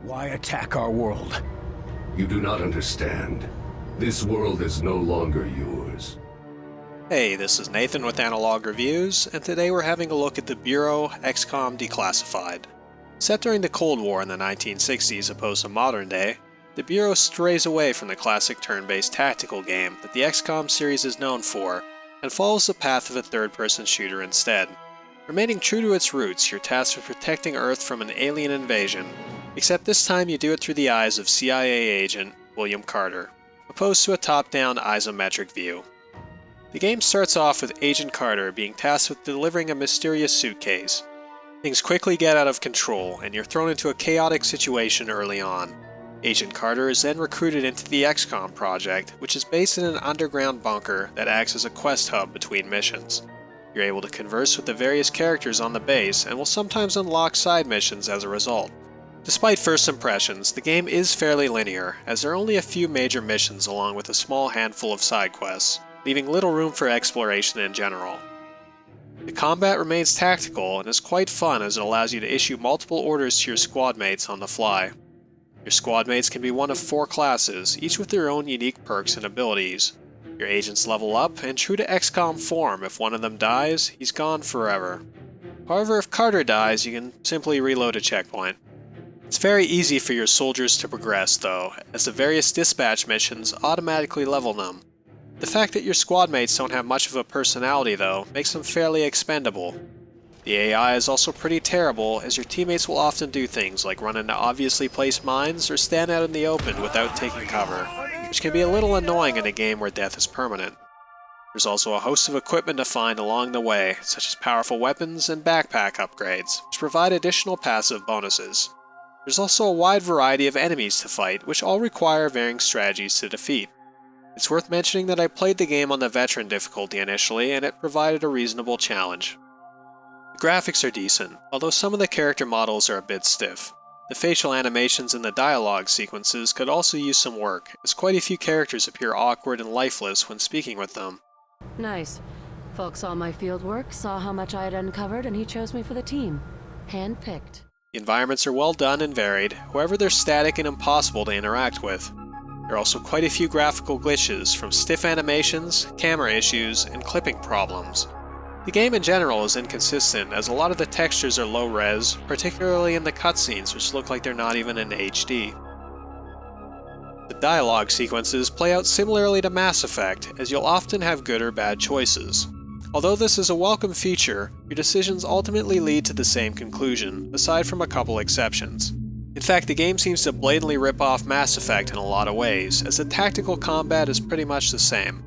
Why attack our world? You do not understand. This world is no longer yours. Hey, this is Nathan with Analog Reviews, and today we're having a look at the Bureau Xcom Declassified. Set during the Cold War in the 1960s opposed to modern day, the Bureau strays away from the classic turn-based tactical game that the Xcom series is known for, and follows the path of a third-person shooter instead. Remaining true to its roots, you're tasked with protecting Earth from an alien invasion, except this time you do it through the eyes of CIA agent William Carter, opposed to a top-down isometric view. The game starts off with Agent Carter being tasked with delivering a mysterious suitcase. Things quickly get out of control, and you're thrown into a chaotic situation early on. Agent Carter is then recruited into the Xcom project, which is based in an underground bunker that acts as a quest hub between missions. You're able to converse with the various characters on the base, and will sometimes unlock side missions as a result. Despite first impressions, the game is fairly linear, as there are only a few major missions along with a small handful of side quests, leaving little room for exploration in general. The combat remains tactical and is quite fun as it allows you to issue multiple orders to your squad mates on the fly. Your squad mates can be one of 4 classes, each with their own unique perks and abilities. Your agents level up, and true to XCOM form, if one of them dies, he's gone forever. However, if Carter dies, you can simply reload a checkpoint. It's very easy for your soldiers to progress though, as the various dispatch missions automatically level them. The fact that your squad mates don't have much of a personality though, makes them fairly expendable. The AI is also pretty terrible, as your teammates will often do things like run into obviously placed mines or stand out in the open without taking cover, which can be a little annoying in a game where death is permanent. There's also a host of equipment to find along the way, such as powerful weapons and backpack upgrades, which provide additional passive bonuses. There's also a wide variety of enemies to fight, which all require varying strategies to defeat. It's worth mentioning that I played the game on the veteran difficulty initially, and it provided a reasonable challenge. The graphics are decent, although some of the character models are a bit stiff. The facial animations and the dialogue sequences could also use some work, as quite a few characters appear awkward and lifeless when speaking with them. Nice. Folk saw my field work, saw how much I had uncovered, and he chose me for the team. Hand-picked. The environments are well done and varied, however they're static and impossible to interact with. There are also quite a few graphical glitches, from stiff animations, camera issues, and clipping problems. The game in general is inconsistent, as a lot of the textures are low-res, particularly in the cutscenes which look like they're not even in HD. The dialogue sequences play out similarly to Mass Effect, as you'll often have good or bad choices. Although this is a welcome feature, your decisions ultimately lead to the same conclusion, aside from a couple exceptions. In fact, the game seems to blatantly rip off Mass Effect in a lot of ways, as the tactical combat is pretty much the same.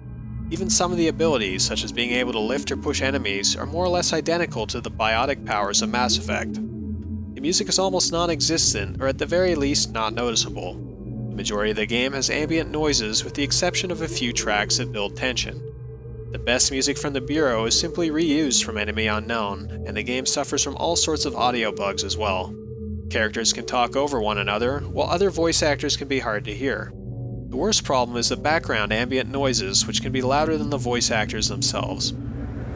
Even some of the abilities, such as being able to lift or push enemies, are more or less identical to the biotic powers of Mass Effect. The music is almost non-existent, or at the very least not noticeable. The majority of the game has ambient noises with the exception of a few tracks that build tension. The best music from the Bureau is simply reused from Enemy Unknown, and the game suffers from all sorts of audio bugs as well. Characters can talk over one another, while other voice actors can be hard to hear. The worst problem is the background ambient noises, which can be louder than the voice actors themselves.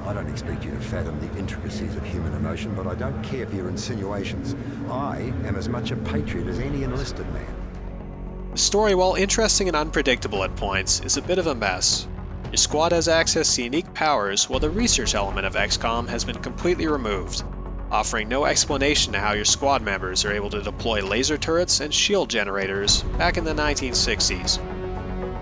I don't expect you to fathom the intricacies of human emotion, but I don't care for your insinuations. I am as much a patriot as any enlisted man. The story, while interesting and unpredictable at points, is a bit of a mess. Your squad has access to unique powers, while the research element of XCOM has been completely removed, offering no explanation to how your squad members are able to deploy laser turrets and shield generators back in the 1960s.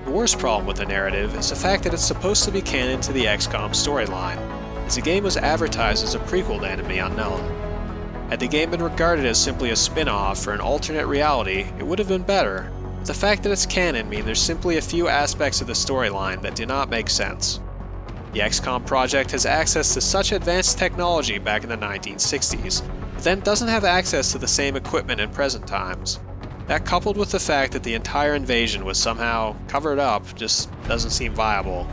The worst problem with the narrative is the fact that it's supposed to be canon to the XCOM storyline, as the game was advertised as a prequel to Enemy Unknown. Had the game been regarded as simply a spin-off or an alternate reality, it would have been better, but the fact that it's canon means there's simply a few aspects of the storyline that do not make sense. The Xcom project has access to such advanced technology back in the 1960s, but then doesn't have access to the same equipment in present times. That, coupled with the fact that the entire invasion was somehow covered up, just doesn't seem viable,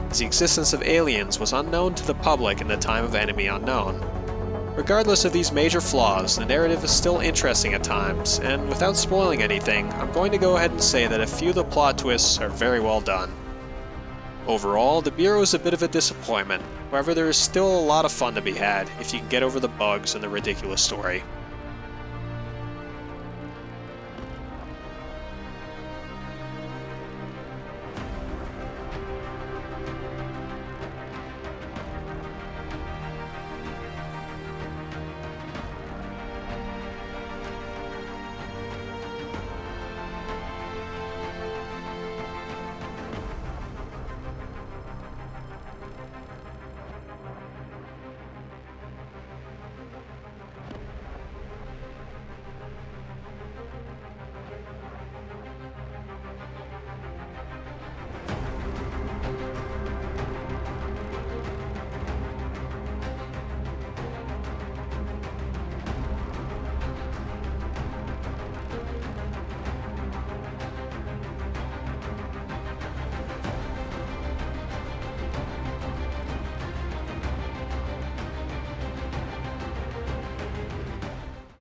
as the existence of aliens was unknown to the public in the time of Enemy Unknown. Regardless of these major flaws, the narrative is still interesting at times, and without spoiling anything, I'm going to go ahead and say that a few of the plot twists are very well done. Overall, the Bureau is a bit of a disappointment, however there is still a lot of fun to be had if you can get over the bugs and the ridiculous story.